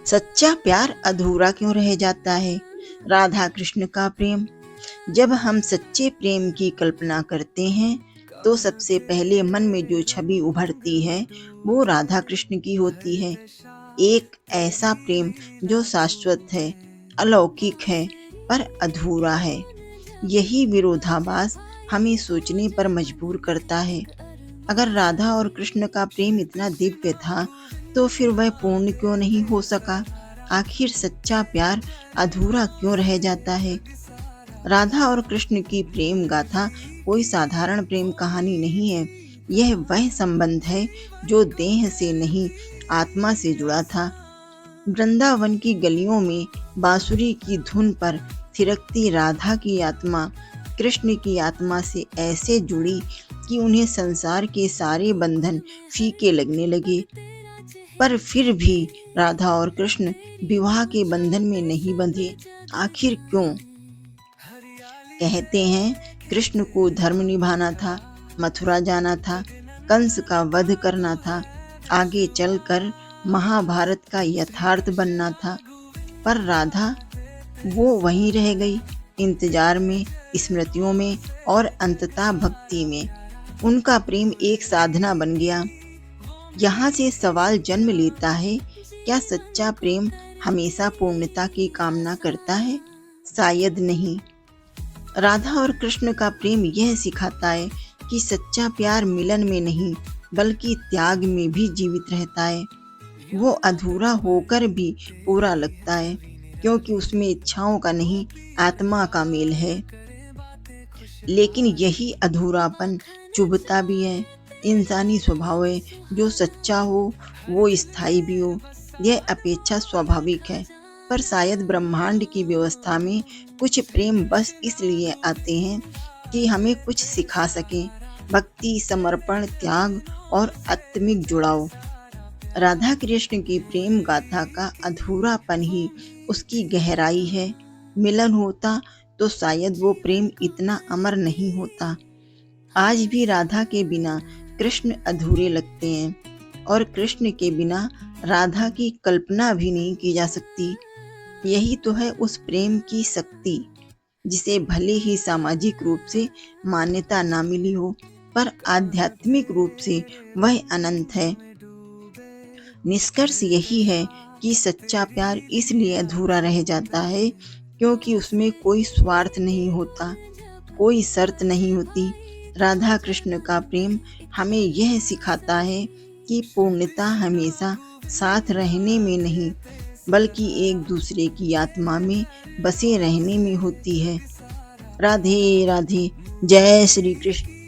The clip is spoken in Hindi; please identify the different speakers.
Speaker 1: सच्चा प्यार अधूरा क्यों रह जाता है? राधा कृष्ण का प्रेम। जब हम सच्चे प्रेम की कल्पना करते हैं तो सबसे पहले मन में जो छवि उभरती है वो राधा कृष्ण की होती है। एक ऐसा प्रेम जो शाश्वत है, अलौकिक है, पर अधूरा है। यही विरोधाभास हमें सोचने पर मजबूर करता है। अगर राधा और कृष्ण का प्रेम इतना दिव्य था तो फिर वह पूर्ण क्यों नहीं हो सका? आखिर सच्चा प्यार अधूरा क्यों रह जाता है? राधा और कृष्ण की प्रेम गाथा कोई साधारण प्रेम कहानी नहीं है। यह वह संबंध है जो देह से नहीं, आत्मा से जुड़ा था। वृंदावन की गलियों में बांसुरी की धुन पर थिरकती राधा की आत्मा कृष्ण की आत्मा से ऐसे जुड़ी कि उन्हें संसार के सारे बंधन फीके लगने लगे। पर फिर भी राधा और कृष्ण विवाह के बंधन में नहीं बंधे। आखिर क्यों? कहते हैं कृष्ण को धर्म निभाना था, मथुरा जाना था, कंस का वध करना था, आगे चलकर महाभारत का यथार्थ बनना था। पर राधा, वो वहीं रह गई, इंतजार में, स्मृतियों में और अंततः भक्ति में। उनका प्रेम एक साधना बन गया। यहाँ से सवाल जन्म लेता है, क्या सच्चा प्रेम हमेशा पूर्णता की कामना करता है? शायद नहीं। राधा और कृष्ण का प्रेम यह सिखाता है कि सच्चा प्यार मिलन में नहीं बल्कि त्याग में भी जीवित रहता है। वो अधूरा होकर भी पूरा लगता है क्योंकि उसमें इच्छाओं का नहीं, आत्मा का मेल है। लेकिन यही अधूरापन चुभता भी है। इंसानी स्वभाव है, जो सच्चा हो वो स्थायी भी हो। यह अपेक्षा स्वाभाविक है। पर शायद ब्रह्मांड की व्यवस्था में कुछ प्रेम बस इसलिए आते हैं कि हमें कुछ सिखा सकें। भक्ति, समर्पण, त्याग और आत्मिक जुड़ाव। राधा कृष्ण की प्रेम गाथा का अधूरापन ही उसकी गहराई है। मिलन होता तो शायद वो प्रेम इतना अमर नहीं होता। आज भी राधा के बिना कृष्ण अधूरे लगते हैं और कृष्ण के बिना राधा की कल्पना भी नहीं की जा सकती। यही तो है उस प्रेम की शक्ति, जिसे भले ही सामाजिक रूप से मान्यता ना मिली हो, पर आध्यात्मिक रूप से वह अनंत है। निष्कर्ष यही है कि सच्चा प्यार इसलिए अधूरा रह जाता है क्योंकि उसमें कोई स्वार्थ नहीं होता, कोई शर्त नहीं होती। राधा कृष्ण का प्रेम हमें यह सिखाता है कि पूर्णता हमेशा साथ रहने में नहीं बल्कि एक दूसरे की आत्मा में बसे रहने में होती है। राधे राधे। जय श्री कृष्ण।